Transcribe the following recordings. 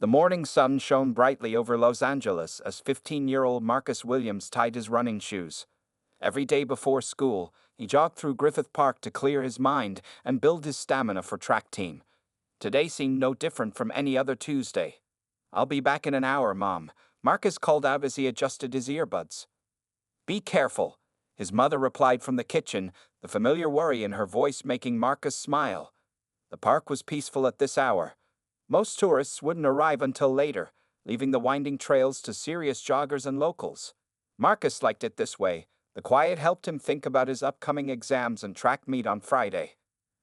The morning sun shone brightly over Los Angeles as 15-year-old Marcus Williams tied his running shoes. Every day before school, he jogged through Griffith Park to clear his mind and build his stamina for track team. Today seemed no different from any other Tuesday. "I'll be back in an hour, Mom," Marcus called out as he adjusted his earbuds. "Be careful," his mother replied from the kitchen, the familiar worry in her voice making Marcus smile. The park was peaceful at this hour. Most tourists wouldn't arrive until later, leaving the winding trails to serious joggers and locals. Marcus liked it this way. The quiet helped him think about his upcoming exams and track meet on Friday.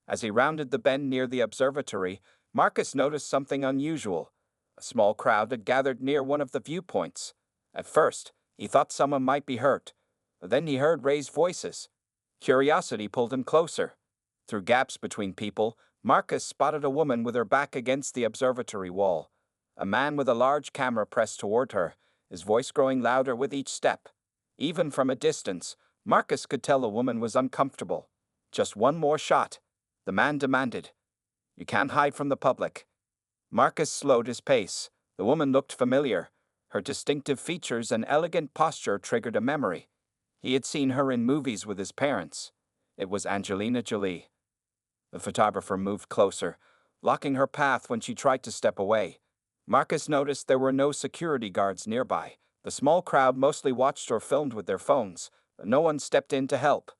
As he rounded the bend near the observatory, Marcus noticed something unusual. A small crowd had gathered near one of the viewpoints. At first, he thought someone might be hurt, but then he heard raised voices. Curiosity pulled him closer. Through gaps between people, Marcus spotted a woman with her back against the observatory wall. A man with a large camera pressed toward her, his voice growing louder with each step. Even from a distance, Marcus could tell the woman was uncomfortable. "Just one more shot," the man demanded. "You can't hide from the public." Marcus slowed his pace. The woman looked familiar. Her distinctive features and elegant posture triggered a memory. He had seen her in movies with his parents. It was Angelina Jolie. The photographer moved closer, blocking her path when she tried to step away. Marcus noticed there were no security guards nearby. The small crowd mostly watched or filmed with their phones, but no one stepped in to help.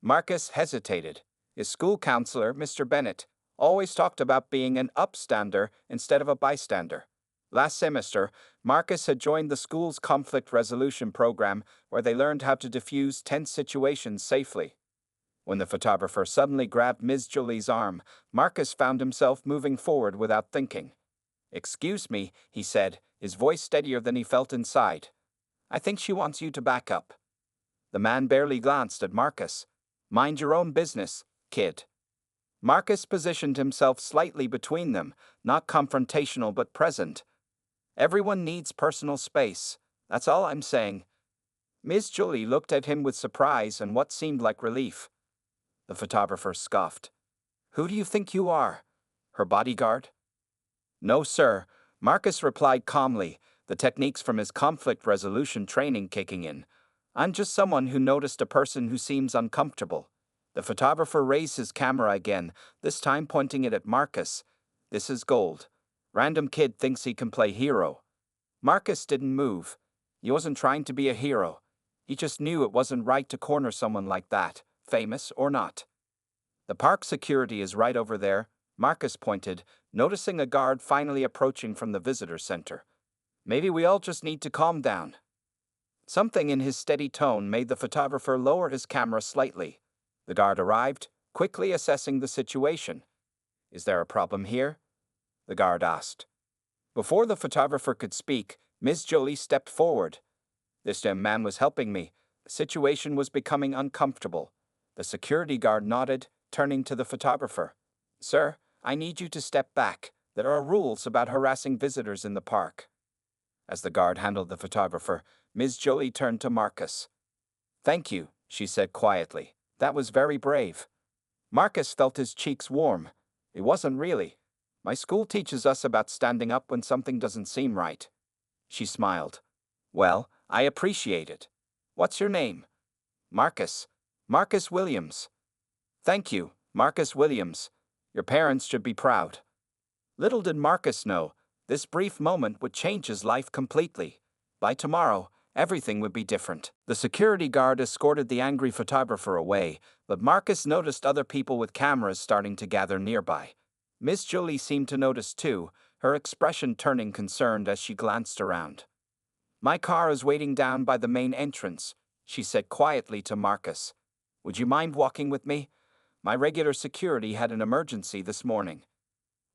Marcus hesitated. His school counselor, Mr. Bennett, always talked about being an upstander instead of a bystander. Last semester, Marcus had joined the school's conflict resolution program where they learned how to defuse tense situations safely. When the photographer suddenly grabbed Ms. Jolie's arm, Marcus found himself moving forward without thinking. "Excuse me," he said, his voice steadier than he felt inside. "I think she wants you to back up." The man barely glanced at Marcus. "Mind your own business, kid." Marcus positioned himself slightly between them, not confrontational but present. "Everyone needs personal space. That's all I'm saying." Ms. Jolie looked at him with surprise and what seemed like relief. The photographer scoffed. "Who do you think you are? Her bodyguard?" "No, sir," Marcus replied calmly, the techniques from his conflict resolution training kicking in. "I'm just someone who noticed a person who seems uncomfortable." The photographer raised his camera again, this time pointing it at Marcus. "This is gold. Random kid thinks he can play hero." Marcus didn't move. He wasn't trying to be a hero. He just knew it wasn't right to corner someone like that, famous or not. "The park security is right over there," Marcus pointed, noticing a guard finally approaching from the visitor center. "Maybe we all just need to calm down." Something in his steady tone made the photographer lower his camera slightly. The guard arrived, quickly assessing the situation. "Is there a problem here?" the guard asked. Before the photographer could speak, Ms. Jolie stepped forward. "This young man was helping me. The situation was becoming uncomfortable." The security guard nodded, turning to the photographer. "Sir, I need you to step back. There are rules about harassing visitors in the park." As the guard handled the photographer, Ms. Jolie turned to Marcus. "Thank you," she said quietly. "That was very brave." Marcus felt his cheeks warm. "It wasn't really. My school teaches us about standing up when something doesn't seem right." She smiled. "Well, I appreciate it. What's your name?" "Marcus. Marcus Williams." "Thank you, Marcus Williams. Your parents should be proud." Little did Marcus know, this brief moment would change his life completely. By tomorrow, everything would be different. The security guard escorted the angry photographer away, but Marcus noticed other people with cameras starting to gather nearby. Miss Jolie seemed to notice too, her expression turning concerned as she glanced around. "My car is waiting down by the main entrance," she said quietly to Marcus. "Would you mind walking with me? My regular security had an emergency this morning."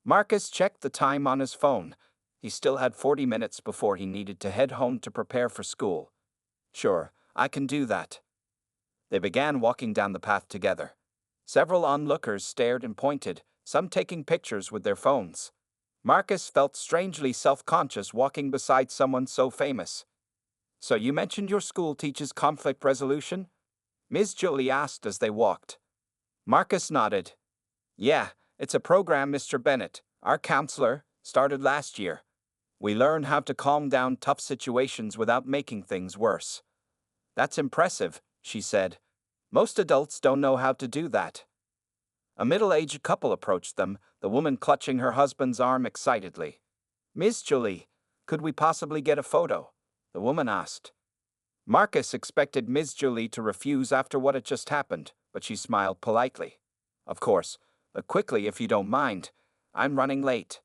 Marcus checked the time on his phone. He still had 40 minutes before he needed to head home to prepare for school. "Sure, I can do that." They began walking down the path together. Several onlookers stared and pointed, some taking pictures with their phones. Marcus felt strangely self-conscious walking beside someone so famous. "So you mentioned your school teaches conflict resolution?" Ms. Jolie asked as they walked. Marcus nodded. "Yeah, it's a program Mr. Bennett, our counselor, started last year. We learn how to calm down tough situations without making things worse. That's impressive, she said. Most adults don't know how to do that. A middle-aged couple approached them, the woman clutching her husband's arm excitedly. Miss Jolie, could we possibly get a photo? The woman asked. Marcus expected Ms. Jolie to refuse after what had just happened, but she smiled politely. Of course, but quickly if you don't mind. I'm running late.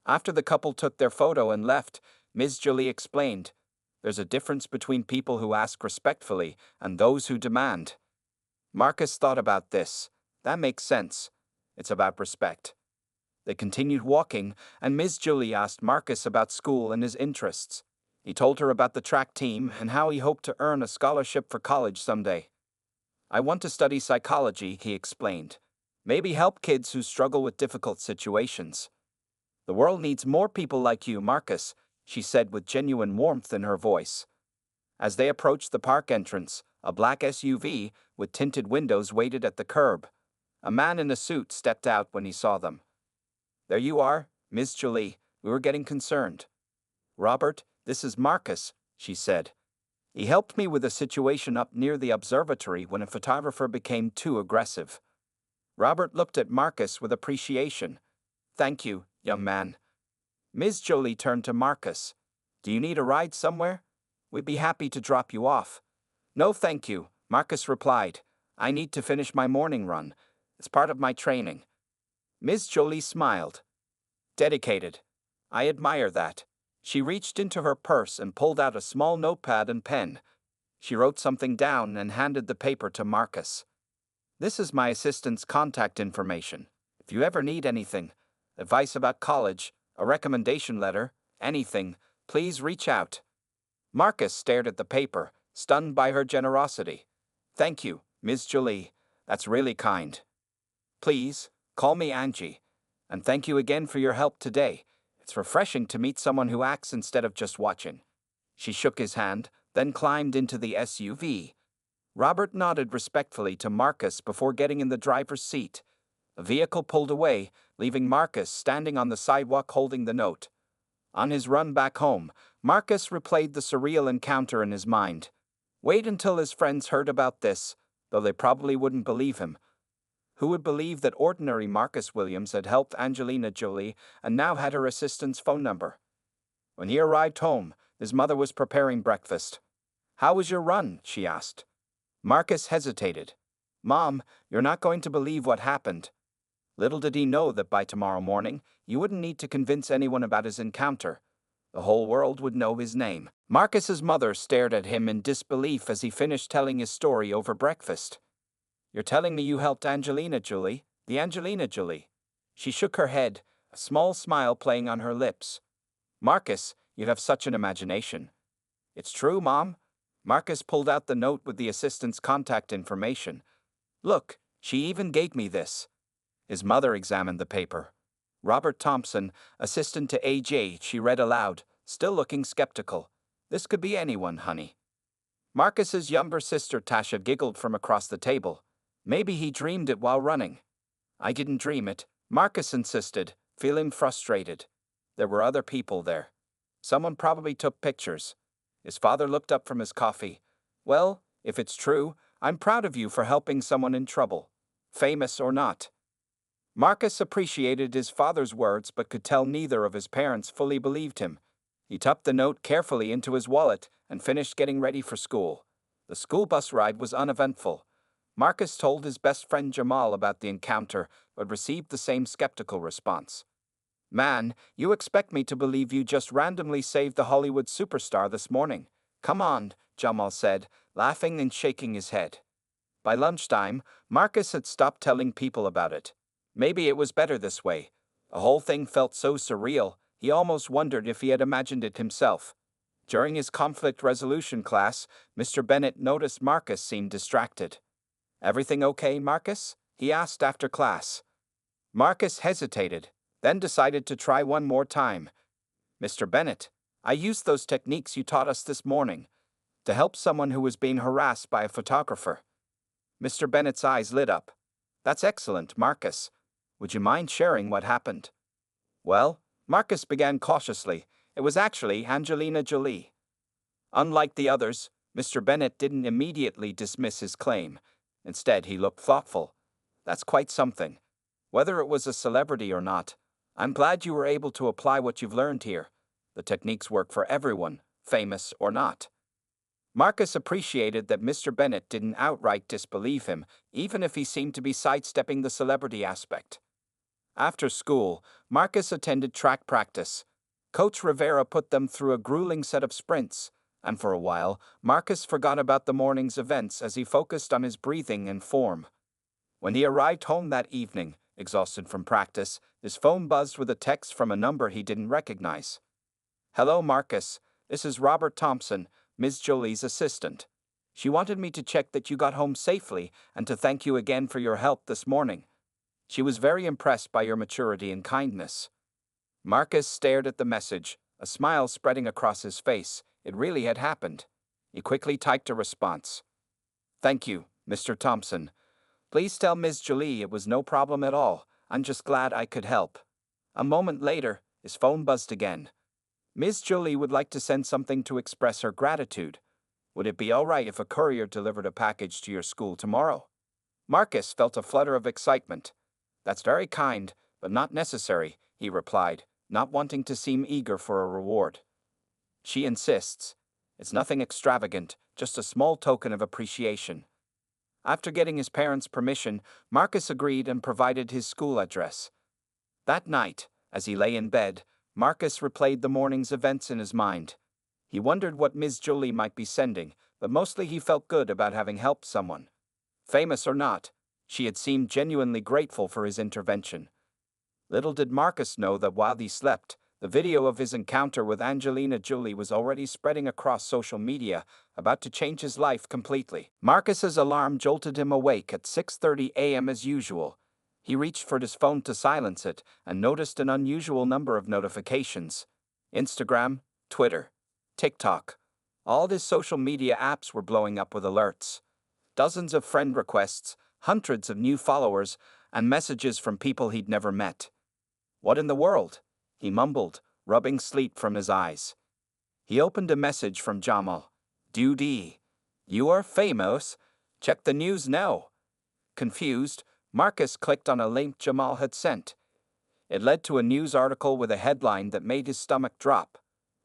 After the couple took their photo and left, Ms. Jolie explained, there's a difference between people who ask respectfully and those who demand. Marcus thought about this. That makes sense. It's about respect. They continued walking, and Ms. Jolie asked Marcus about school and his interests. He told her about the track team and how he hoped to earn a scholarship for college someday. I want to study psychology, he explained. Maybe help kids who struggle with difficult situations. The world needs more people like you, Marcus, she said with genuine warmth in her voice. As they approached the park entrance, a black SUV with tinted windows waited at the curb. A man in a suit stepped out when he saw them. There you are, Miss Jolie. We were getting concerned. Robert, this is Marcus, she said. He helped me with a situation up near the observatory when a photographer became too aggressive. Robert looked at Marcus with appreciation. Thank you, young man. Ms. Jolie turned to Marcus. Do you need a ride somewhere? We'd be happy to drop you off. No, thank you, Marcus replied. I need to finish my morning run. It's part of my training. Ms. Jolie smiled. Dedicated. I admire that. She reached into her purse and pulled out a small notepad and pen. She wrote something down and handed the paper to Marcus. This is my assistant's contact information. If you ever need anything, advice about college, a recommendation letter, anything, please reach out. Marcus stared at the paper, stunned by her generosity. Thank you, Ms. Jolie. That's really kind. Please, call me Angie. And thank you again for your help today. It's refreshing to meet someone who acts instead of just watching. She shook his hand, then climbed into the SUV. Robert nodded respectfully to Marcus before getting in the driver's seat. The vehicle pulled away, leaving Marcus standing on the sidewalk holding the note. On his run back home, Marcus replayed the surreal encounter in his mind. Wait until his friends heard about this, though they probably wouldn't believe him. Who would believe that ordinary Marcus Williams had helped Angelina Jolie and now had her assistant's phone number? When he arrived home, his mother was preparing breakfast. How was your run? She asked. Marcus hesitated. Mom, you're not going to believe what happened. Little did he know that by tomorrow morning, you wouldn't need to convince anyone about his encounter. The whole world would know his name. Marcus's mother stared at him in disbelief as he finished telling his story over breakfast. You're telling me you helped Angelina Jolie, the Angelina Jolie? She shook her head, a small smile playing on her lips. Marcus, you have such an imagination. It's true, Mom. Marcus pulled out the note with the assistant's contact information. Look, she even gave me this. His mother examined the paper. Robert Thompson, assistant to AJ, she read aloud, still looking skeptical. This could be anyone, honey. Marcus's younger sister Tasha giggled from across the table. Maybe he dreamed it while running. I didn't dream it, Marcus insisted, feeling frustrated. There were other people there. Someone probably took pictures. His father looked up from his coffee. Well, if it's true, I'm proud of you for helping someone in trouble, famous or not. Marcus appreciated his father's words but could tell neither of his parents fully believed him. He tucked the note carefully into his wallet and finished getting ready for school. The school bus ride was uneventful. Marcus told his best friend Jamal about the encounter, but received the same skeptical response. Man, you expect me to believe you just randomly saved the Hollywood superstar this morning. Come on, Jamal said, laughing and shaking his head. By lunchtime, Marcus had stopped telling people about it. Maybe it was better this way. The whole thing felt so surreal, he almost wondered if he had imagined it himself. During his conflict resolution class, Mr. Bennett noticed Marcus seemed distracted. Everything okay, Marcus? He asked after class. Marcus hesitated, then decided to try one more time. Mr. Bennett, I used those techniques you taught us this morning to help someone who was being harassed by a photographer. Mr. Bennett's eyes lit up. That's excellent, Marcus. Would you mind sharing what happened? Well, Marcus began cautiously. It was actually Angelina Jolie. Unlike the others, Mr. Bennet didn't immediately dismiss his claim. Instead, he looked thoughtful. That's quite something. Whether it was a celebrity or not, I'm glad you were able to apply what you've learned here. The techniques work for everyone, famous or not. Marcus appreciated that Mr. Bennet didn't outright disbelieve him, even if he seemed to be sidestepping the celebrity aspect. After school, Marcus attended track practice. Coach Rivera put them through a grueling set of sprints, and for a while, Marcus forgot about the morning's events as he focused on his breathing and form. When he arrived home that evening, exhausted from practice, his phone buzzed with a text from a number he didn't recognize. "Hello, Marcus. This is Robert Thompson, Ms. Jolie's assistant. She wanted me to check that you got home safely and to thank you again for your help this morning. She was very impressed by your maturity and kindness." Marcus stared at the message, a smile spreading across his face. It really had happened. He quickly typed a response. "Thank you, Mr. Thompson. Please tell Ms. Jolie it was no problem at all. I'm just glad I could help." A moment later, his phone buzzed again. "Ms. Jolie would like to send something to express her gratitude. Would it be all right if a courier delivered a package to your school tomorrow?" Marcus felt a flutter of excitement. "That's very kind, but not necessary," he replied, not wanting to seem eager for a reward. "She insists. It's nothing extravagant, just a small token of appreciation." After getting his parents' permission, Marcus agreed and provided his school address. That night, as he lay in bed, Marcus replayed the morning's events in his mind. He wondered what Ms. Jolie might be sending, but mostly he felt good about having helped someone. Famous or not, she had seemed genuinely grateful for his intervention. Little did Marcus know that while he slept, the video of his encounter with Angelina Jolie was already spreading across social media, about to change his life completely. Marcus's alarm jolted him awake at 6:30 a.m. as usual. He reached for his phone to silence it and noticed an unusual number of notifications. Instagram, Twitter, TikTok. All his social media apps were blowing up with alerts. Dozens of friend requests, hundreds of new followers, and messages from people he'd never met. "What in the world?" he mumbled, rubbing sleep from his eyes. He opened a message from Jamal. "Dude, you are famous. Check the news now." Confused, Marcus clicked on a link Jamal had sent. It led to a news article with a headline that made his stomach drop.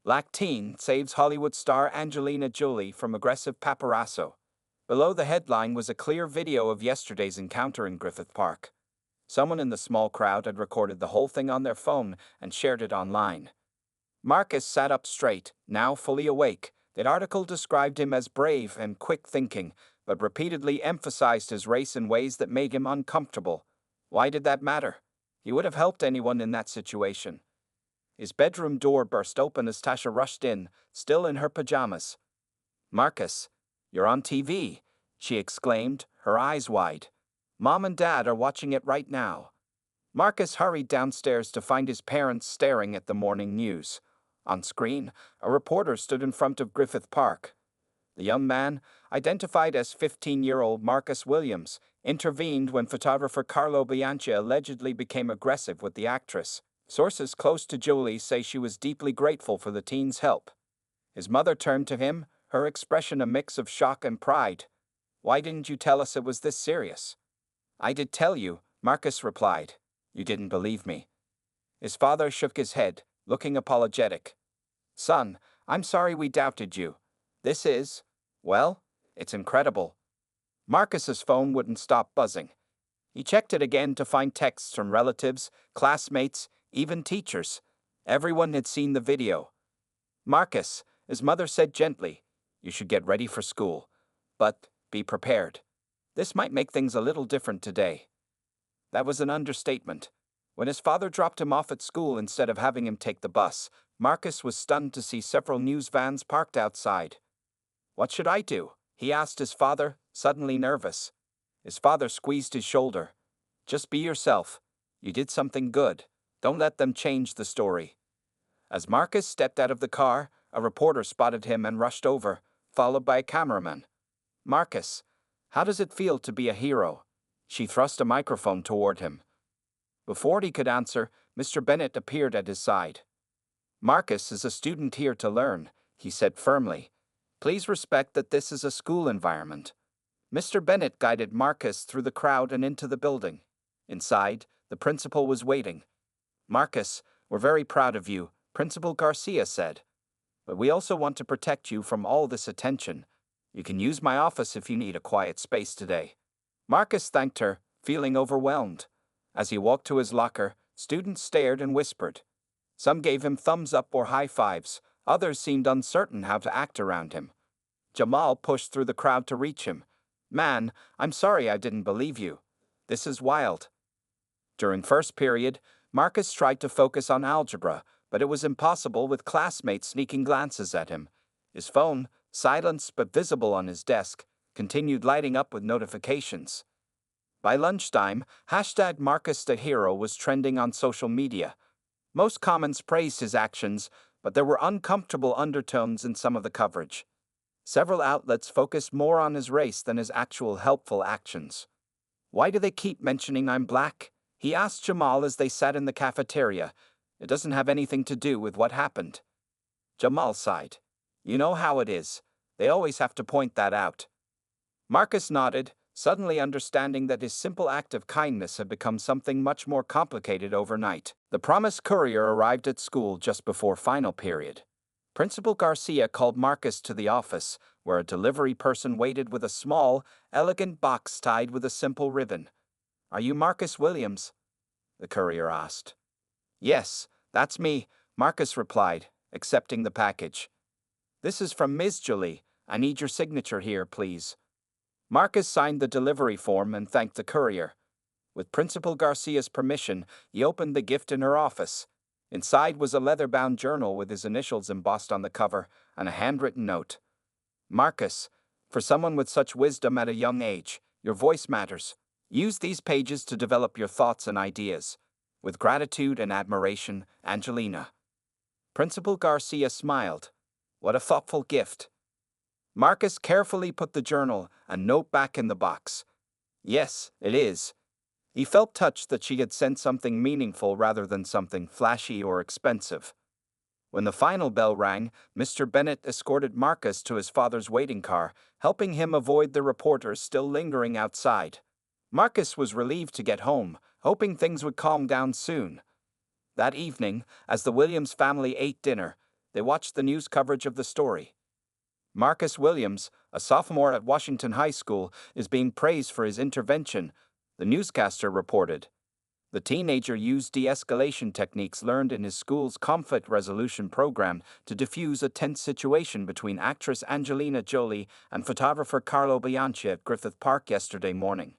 "Black teen saves Hollywood star Angelina Jolie from aggressive paparazzo." Below the headline was a clear video of yesterday's encounter in Griffith Park. Someone in the small crowd had recorded the whole thing on their phone and shared it online. Marcus sat up straight, now fully awake. The article described him as brave and quick-thinking, but repeatedly emphasized his race in ways that made him uncomfortable. Why did that matter? He would have helped anyone in that situation. His bedroom door burst open as Tasha rushed in, still in her pajamas. "Marcus, you're on TV," she exclaimed, her eyes wide. "Mom and Dad are watching it right now." Marcus hurried downstairs to find his parents staring at the morning news. On screen, a reporter stood in front of Griffith Park. The young man, identified as 15-year-old Marcus Williams, intervened when photographer Carlo Bianchi allegedly became aggressive with the actress. Sources close to Jolie say she was deeply grateful for the teen's help. His mother turned to him, her expression a mix of shock and pride. "Why didn't you tell us it was this serious?" "I did tell you," Marcus replied. "You didn't believe me." His father shook his head, looking apologetic. "Son, I'm sorry we doubted you. This is, well, it's incredible." Marcus's phone wouldn't stop buzzing. He checked it again to find texts from relatives, classmates, even teachers. Everyone had seen the video. "Marcus," his mother said gently, "you should get ready for school. But be prepared. This might make things a little different today." That was an understatement. When his father dropped him off at school instead of having him take the bus, Marcus was stunned to see several news vans parked outside. "What should I do?" he asked his father, suddenly nervous. His father squeezed his shoulder. "Just be yourself. You did something good. Don't let them change the story." As Marcus stepped out of the car, a reporter spotted him and rushed over, followed by a cameraman. "Marcus, how does it feel to be a hero?" She thrust a microphone toward him. Before he could answer, Mr. Bennet appeared at his side. Marcus is a student here to learn, he said firmly. Please respect that this is a school environment. Mr. Bennett guided Marcus through the crowd and into the building. Inside, the principal was waiting. Marcus, we're very proud of you, Principal Garcia said. But we also want to protect you from all this attention. You can use my office if you need a quiet space today. Marcus thanked her, feeling overwhelmed. As he walked to his locker, students stared and whispered. Some gave him thumbs up or high fives, others seemed uncertain how to act around him. Jamal pushed through the crowd to reach him. Man, I'm sorry I didn't believe you. This is wild. During first period, Marcus tried to focus on algebra, but it was impossible with classmates sneaking glances at him. His phone, silenced but visible on his desk, continued lighting up with notifications. By lunchtime, hashtag Marcus the Hero was trending on social media. Most comments praised his actions, but there were uncomfortable undertones in some of the coverage. Several outlets focused more on his race than his actual helpful actions. Why do they keep mentioning I'm black? He asked Jamal as they sat in the cafeteria. It doesn't have anything to do with what happened. Jamal sighed. You know how it is. They always have to point that out. Marcus nodded, suddenly understanding that his simple act of kindness had become something much more complicated overnight. The promised courier arrived at school just before final period. Principal Garcia called Marcus to the office, where a delivery person waited with a small, elegant box tied with a simple ribbon. Are you Marcus Williams? The courier asked. Yes, that's me, Marcus replied, accepting the package. This is from Ms. Jolie. I need your signature here, please. Marcus signed the delivery form and thanked the courier. With Principal Garcia's permission, he opened the gift in her office. Inside was a leather-bound journal with his initials embossed on the cover and a handwritten note. Marcus, for someone with such wisdom at a young age, your voice matters. Use these pages to develop your thoughts and ideas. With gratitude and admiration, Angelina. Principal Garcia smiled. What a thoughtful gift. Marcus carefully put the journal and note back in the box. Yes, it is. He felt touched that she had sent something meaningful rather than something flashy or expensive. When the final bell rang, Mr. Bennett escorted Marcus to his father's waiting car, helping him avoid the reporters still lingering outside. Marcus was relieved to get home, hoping things would calm down soon. That evening, as the Williams family ate dinner, they watched the news coverage of the story. Marcus Williams, a sophomore at Washington High School, is being praised for his intervention, the newscaster reported. The teenager used de-escalation techniques learned in his school's conflict resolution program to defuse a tense situation between actress Angelina Jolie and photographer Carlo Bianchi at Griffith Park yesterday morning.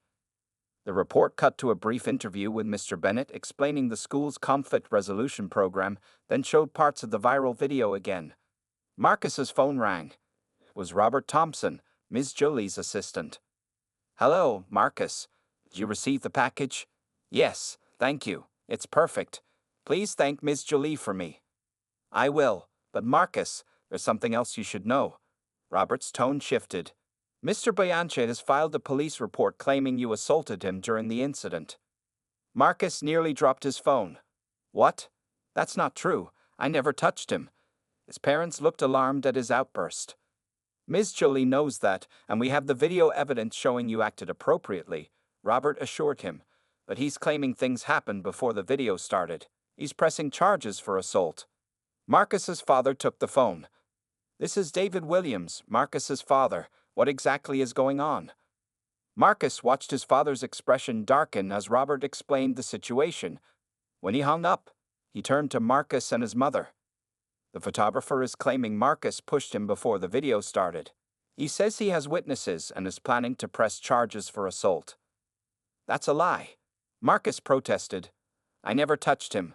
The report cut to a brief interview with Mr. Bennett explaining the school's conflict resolution program, then showed parts of the viral video again. Marcus's phone rang. It was Robert Thompson, Ms. Jolie's assistant. Hello, Marcus. Did you receive the package? Yes, thank you. It's perfect. Please thank Ms. Jolie for me. I will, but Marcus, there's something else you should know. Robert's tone shifted. Mr. Bianchi has filed a police report claiming you assaulted him during the incident. Marcus nearly dropped his phone. What? That's not true. I never touched him. His parents looked alarmed at his outburst. Ms. Jolie knows that, and we have the video evidence showing you acted appropriately, Robert assured him. But he's claiming things happened before the video started. He's pressing charges for assault. Marcus's father took the phone. This is David Williams, Marcus's father. What exactly is going on? Marcus watched his father's expression darken as Robert explained the situation. When he hung up, he turned to Marcus and his mother. The photographer is claiming Marcus pushed him before the video started. He says he has witnesses and is planning to press charges for assault. That's a lie. Marcus protested. I never touched him.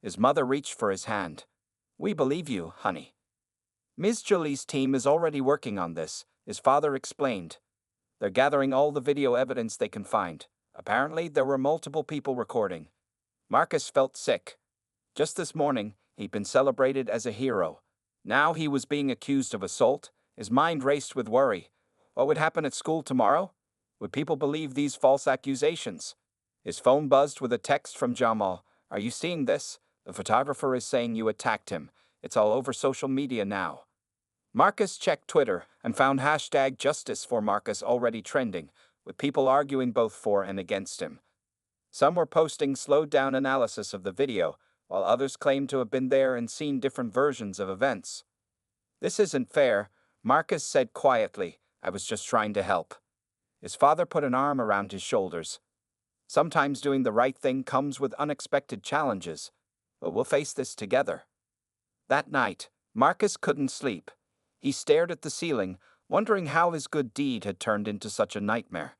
His mother reached for his hand. We believe you, honey. Ms. Jolie's team is already working on this, his father explained. They're gathering all the video evidence they can find. Apparently, there were multiple people recording. Marcus felt sick. Just this morning, he'd been celebrated as a hero. Now he was being accused of assault. His mind raced with worry. What would happen at school tomorrow? Would people believe these false accusations? His phone buzzed with a text from Jamal. Are you seeing this? The photographer is saying you attacked him. It's all over social media now. Marcus checked Twitter and found hashtag Justice for Marcus already trending, with people arguing both for and against him. Some were posting slowed-down analysis of the video, while others claimed to have been there and seen different versions of events. "This isn't fair," Marcus said quietly. "I was just trying to help." His father put an arm around his shoulders. "Sometimes doing the right thing comes with unexpected challenges, but we'll face this together." That night, Marcus couldn't sleep. He stared at the ceiling, wondering how his good deed had turned into such a nightmare.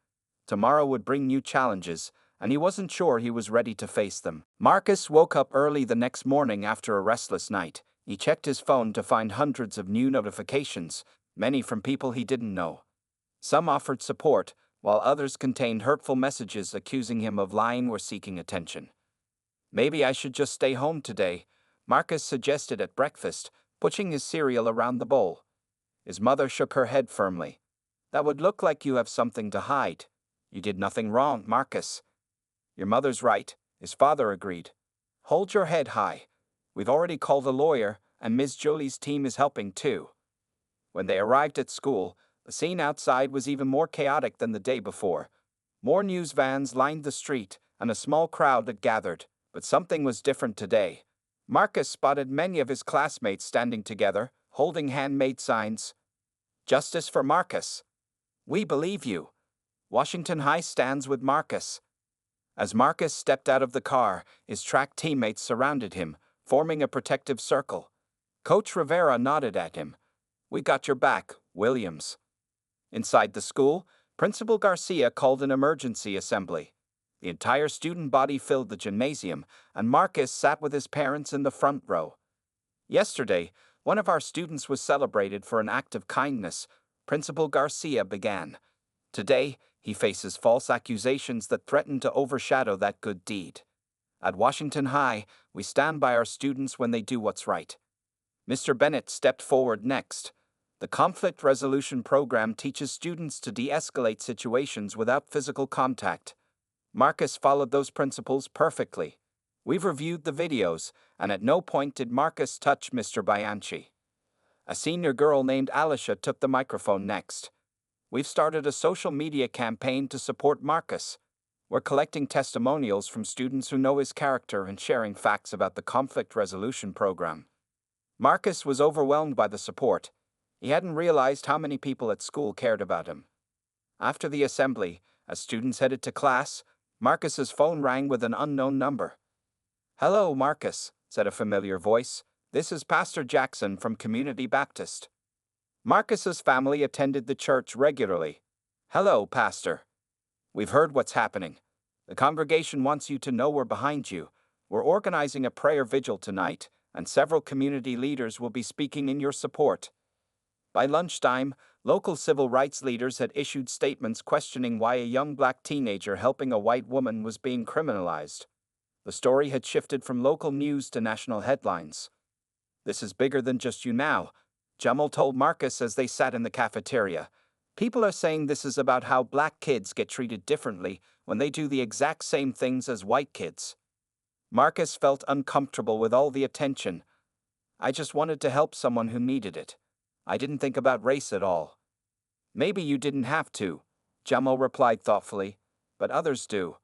Tomorrow would bring new challenges, and he wasn't sure he was ready to face them. Marcus woke up early the next morning after a restless night. He checked his phone to find hundreds of new notifications, many from people he didn't know. Some offered support, while others contained hurtful messages accusing him of lying or seeking attention. "Maybe I should just stay home today," Marcus suggested at breakfast, pushing his cereal around the bowl. His mother shook her head firmly. "That would look like you have something to hide. You did nothing wrong, Marcus." "Your mother's right," his father agreed. "Hold your head high. We've already called a lawyer, and Ms. Jolie's team is helping too." When they arrived at school, the scene outside was even more chaotic than the day before. More news vans lined the street, and a small crowd had gathered. But something was different today. Marcus spotted many of his classmates standing together, holding handmade signs. "Justice for Marcus. We believe you. Washington High stands with Marcus." As Marcus stepped out of the car, his track teammates surrounded him, forming a protective circle. Coach Rivera nodded at him. "We got your back, Williams." Inside the school, Principal Garcia called an emergency assembly. The entire student body filled the gymnasium, and Marcus sat with his parents in the front row. "Yesterday, one of our students was celebrated for an act of kindness," Principal Garcia began. "Today, he faces false accusations that threaten to overshadow that good deed. At Washington High, we stand by our students when they do what's right." Mr. Bennett stepped forward next. "The conflict resolution program teaches students to de-escalate situations without physical contact. Marcus followed those principles perfectly. We've reviewed the videos, and at no point did Marcus touch Mr. Bianchi." A senior girl named Alicia took the microphone next. "We've started a social media campaign to support Marcus. We're collecting testimonials from students who know his character and sharing facts about the conflict resolution program." Marcus was overwhelmed by the support. He hadn't realized how many people at school cared about him. After the assembly, as students headed to class, Marcus's phone rang with an unknown number. "Hello, Marcus," said a familiar voice. "This is Pastor Jackson from Community Baptist." Marcus's family attended the church regularly. "Hello, Pastor. We've heard what's happening. The congregation wants you to know we're behind you. We're organizing a prayer vigil tonight, and several community leaders will be speaking in your support." By lunchtime, local civil rights leaders had issued statements questioning why a young black teenager helping a white woman was being criminalized. The story had shifted from local news to national headlines. "This is bigger than just you now," Jamal told Marcus as they sat in the cafeteria. "People are saying this is about how black kids get treated differently when they do the exact same things as white kids." Marcus felt uncomfortable with all the attention. "I just wanted to help someone who needed it. I didn't think about race at all." "Maybe you didn't have to," Jamal replied thoughtfully, "but others do."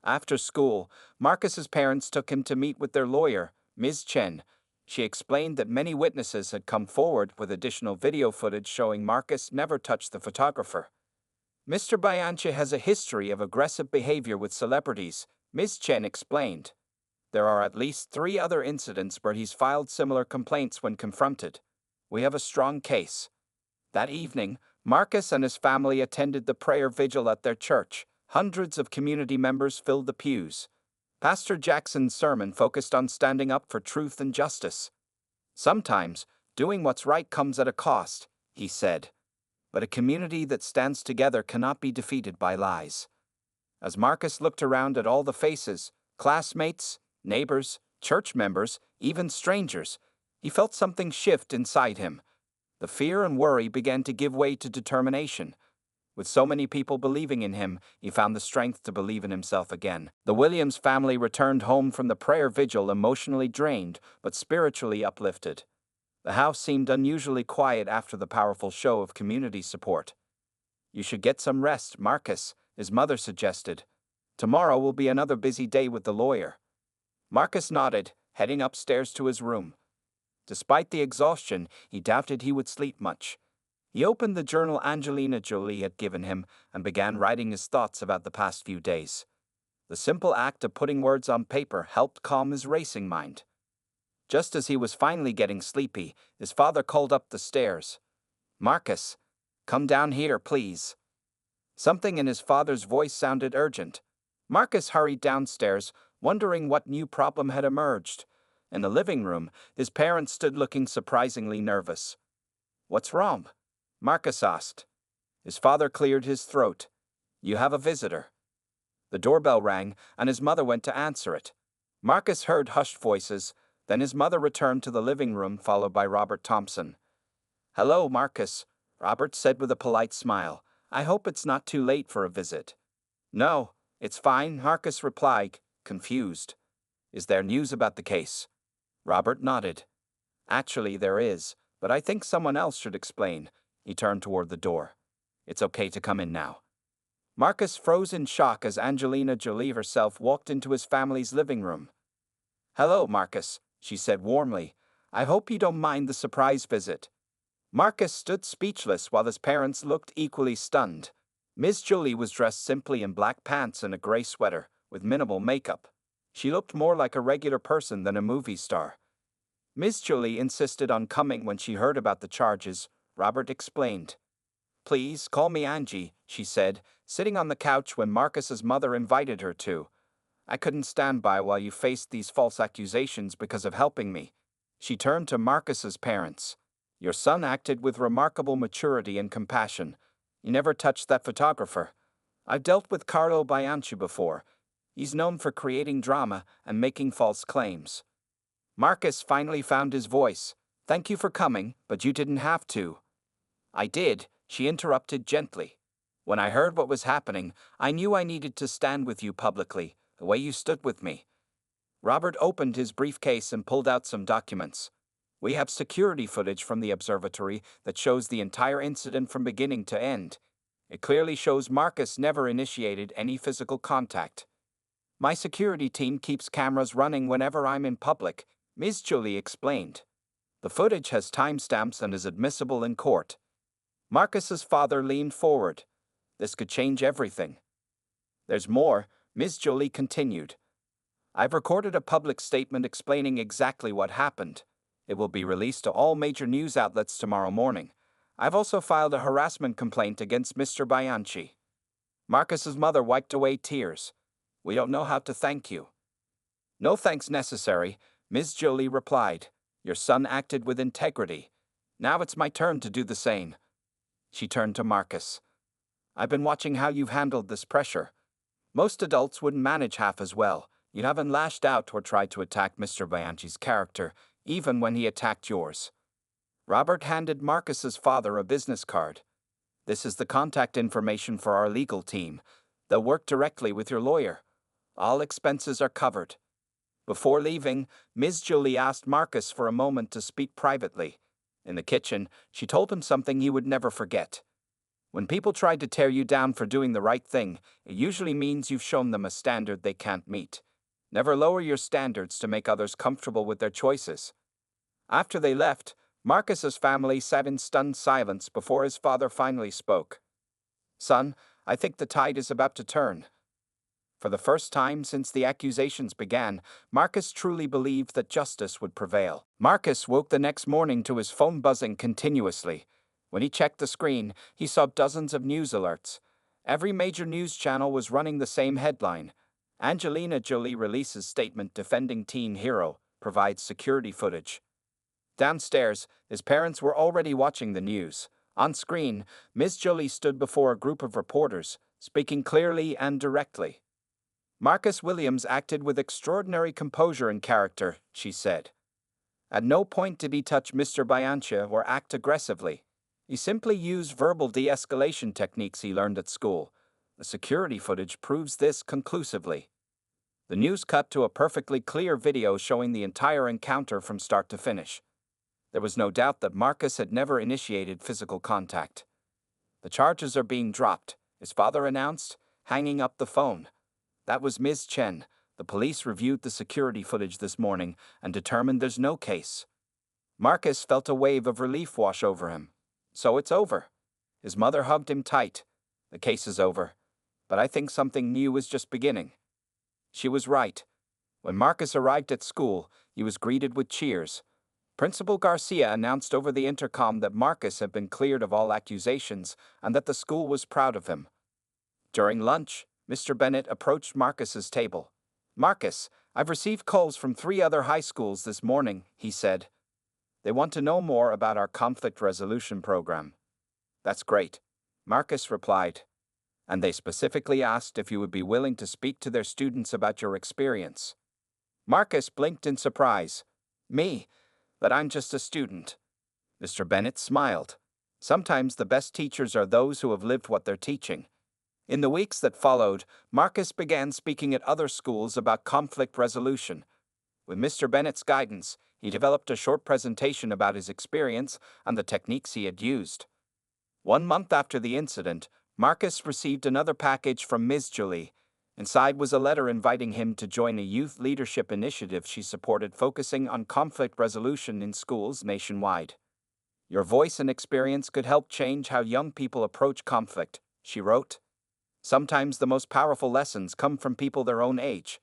After school, Marcus's parents took him to meet with their lawyer, Ms. Chen. She explained that many witnesses had come forward with additional video footage showing Marcus never touched the photographer. "Mr. Bianchi has a history of aggressive behavior with celebrities," Ms. Chen explained. "There are at least 3 other incidents where he's filed similar complaints when confronted. We have a strong case." That evening, Marcus and his family attended the prayer vigil at their church. Hundreds of community members filled the pews. Pastor Jackson's sermon focused on standing up for truth and justice. "Sometimes, doing what's right comes at a cost," he said. "But a community that stands together cannot be defeated by lies." As Marcus looked around at all the faces, classmates, neighbors, church members, even strangers, he felt something shift inside him. The fear and worry began to give way to determination. With so many people believing in him, he found the strength to believe in himself again. The Williams family returned home from the prayer vigil emotionally drained, but spiritually uplifted. The house seemed unusually quiet after the powerful show of community support. "You should get some rest, Marcus," his mother suggested. "Tomorrow will be another busy day with the lawyer." Marcus nodded, heading upstairs to his room. Despite the exhaustion, he doubted he would sleep much. He opened the journal Angelina Jolie had given him and began writing his thoughts about the past few days. The simple act of putting words on paper helped calm his racing mind. Just as he was finally getting sleepy, his father called up the stairs. "Marcus, come down here, please." Something in his father's voice sounded urgent. Marcus hurried downstairs, wondering what new problem had emerged. In the living room, his parents stood looking surprisingly nervous. "What's wrong?" Marcus asked. His father cleared his throat. "You have a visitor." The doorbell rang, and his mother went to answer it. Marcus heard hushed voices, then his mother returned to the living room, followed by Robert Thompson. "Hello, Marcus," Robert said with a polite smile. "I hope it's not too late for a visit." "No, it's fine," Marcus replied, confused. "Is there news about the case?" Robert nodded. "Actually, there is, but I think someone else should explain." He turned toward the door. "It's okay to come in now." Marcus froze in shock as Angelina Jolie herself walked into his family's living room. "Hello, Marcus," she said warmly. "I hope you don't mind the surprise visit." Marcus stood speechless while his parents looked equally stunned. Miss Jolie was dressed simply in black pants and a gray sweater, with minimal makeup. She looked more like a regular person than a movie star. Miss Jolie insisted on coming when she heard about the charges, Robert explained. "Please call me Angie," she said, sitting on the couch when Marcus's mother invited her to. "I couldn't stand by while you faced these false accusations because of helping me." She turned to Marcus's parents. "Your son acted with remarkable maturity and compassion. He never touched that photographer. I've dealt with Carlo Bianchi before. He's known for creating drama and making false claims." Marcus finally found his voice. "Thank you for coming, but you didn't have to." "I did," she interrupted gently. "When I heard what was happening, I knew I needed to stand with you publicly, the way you stood with me." Robert opened his briefcase and pulled out some documents. "We have security footage from the observatory that shows the entire incident from beginning to end. It clearly shows Marcus never initiated any physical contact. My security team keeps cameras running whenever I'm in public," Ms. Jolie explained. "The footage has timestamps and is admissible in court." Marcus's father leaned forward. "This could change everything." "There's more," Ms. Jolie continued. "I've recorded a public statement explaining exactly what happened. It will be released to all major news outlets tomorrow morning. I've also filed a harassment complaint against Mr. Bianchi." Marcus's mother wiped away tears. "We don't know how to thank you." "No thanks necessary," Ms. Jolie replied. "Your son acted with integrity. Now it's my turn to do the same." She turned to Marcus. "I've been watching how you've handled this pressure. Most adults wouldn't manage half as well. You haven't lashed out or tried to attack Mr. Bianchi's character, even when he attacked yours." Robert handed Marcus's father a business card. "This is the contact information for our legal team. They'll work directly with your lawyer. All expenses are covered." Before leaving, Ms. Jolie asked Marcus for a moment to speak privately. In the kitchen, she told him something he would never forget. "When people try to tear you down for doing the right thing, it usually means you've shown them a standard they can't meet. Never lower your standards to make others comfortable with their choices." After they left, Marcus's family sat in stunned silence before his father finally spoke. "Son, I think the tide is about to turn." For the first time since the accusations began, Marcus truly believed that justice would prevail. Marcus woke the next morning to his phone buzzing continuously. When he checked the screen, he saw dozens of news alerts. Every major news channel was running the same headline. Angelina Jolie releases statement defending teen hero, provides security footage. Downstairs, his parents were already watching the news. On screen, Ms. Jolie stood before a group of reporters, speaking clearly and directly. "Marcus Williams acted with extraordinary composure and character," she said. "At no point did he touch Mr. Bianchi or act aggressively. He simply used verbal de-escalation techniques he learned at school. The security footage proves this conclusively. The news cut to a perfectly clear video showing the entire encounter from start to finish. There was no doubt that Marcus had never initiated physical contact. "The charges are being dropped," his father announced, hanging up the phone. "That was Ms. Chen. The police reviewed the security footage this morning and determined there's no case." Marcus felt a wave of relief wash over him. "So it's over." His mother hugged him tight. "The case is over. But I think something new is just beginning." She was right. When Marcus arrived at school, he was greeted with cheers. Principal Garcia announced over the intercom that Marcus had been cleared of all accusations and that the school was proud of him. During lunch, Mr. Bennett approached Marcus's table. "Marcus, I've received calls from 3 other high schools this morning," he said. "They want to know more about our conflict resolution program." "That's great," Marcus replied. "And they specifically asked if you would be willing to speak to their students about your experience." Marcus blinked in surprise. "Me? But I'm just a student." Mr. Bennett smiled. "Sometimes the best teachers are those who have lived what they're teaching." In the weeks that followed, Marcus began speaking at other schools about conflict resolution. With Mr. Bennett's guidance, he developed a short presentation about his experience and the techniques he had used. 1 month after the incident, Marcus received another package from Ms. Jolie. Inside was a letter inviting him to join a youth leadership initiative she supported focusing on conflict resolution in schools nationwide. "Your voice and experience could help change how young people approach conflict," she wrote. "Sometimes the most powerful lessons come from people their own age."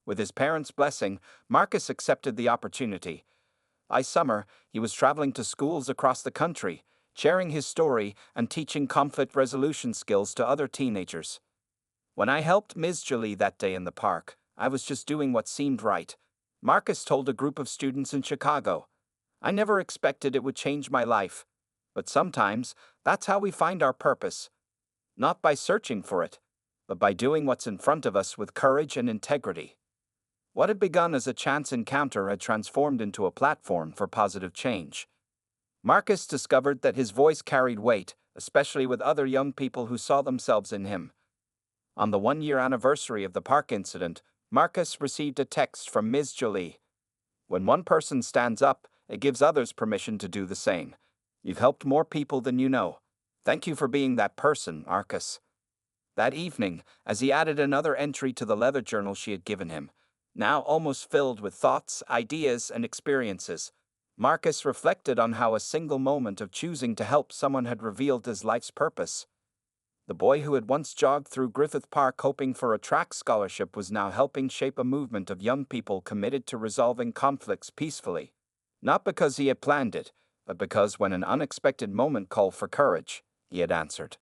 With his parents' blessing, Marcus accepted the opportunity. By summer, he was traveling to schools across the country, sharing his story and teaching conflict resolution skills to other teenagers. "When I helped Ms. Jolie that day in the park, I was just doing what seemed right," Marcus told a group of students in Chicago. "I never expected it would change my life. But sometimes, that's how we find our purpose. Not by searching for it, but by doing what's in front of us with courage and integrity." What had begun as a chance encounter had transformed into a platform for positive change. Marcus discovered that his voice carried weight, especially with other young people who saw themselves in him. On the 1-year anniversary of the park incident, Marcus received a text from Ms. Jolie. "When one person stands up, it gives others permission to do the same. You've helped more people than you know. Thank you for being that person, Marcus." That evening, as he added another entry to the leather journal she had given him, now almost filled with thoughts, ideas, and experiences, Marcus reflected on how a single moment of choosing to help someone had revealed his life's purpose. The boy who had once jogged through Griffith Park hoping for a track scholarship was now helping shape a movement of young people committed to resolving conflicts peacefully. Not because he had planned it, but because when an unexpected moment called for courage, he had answered.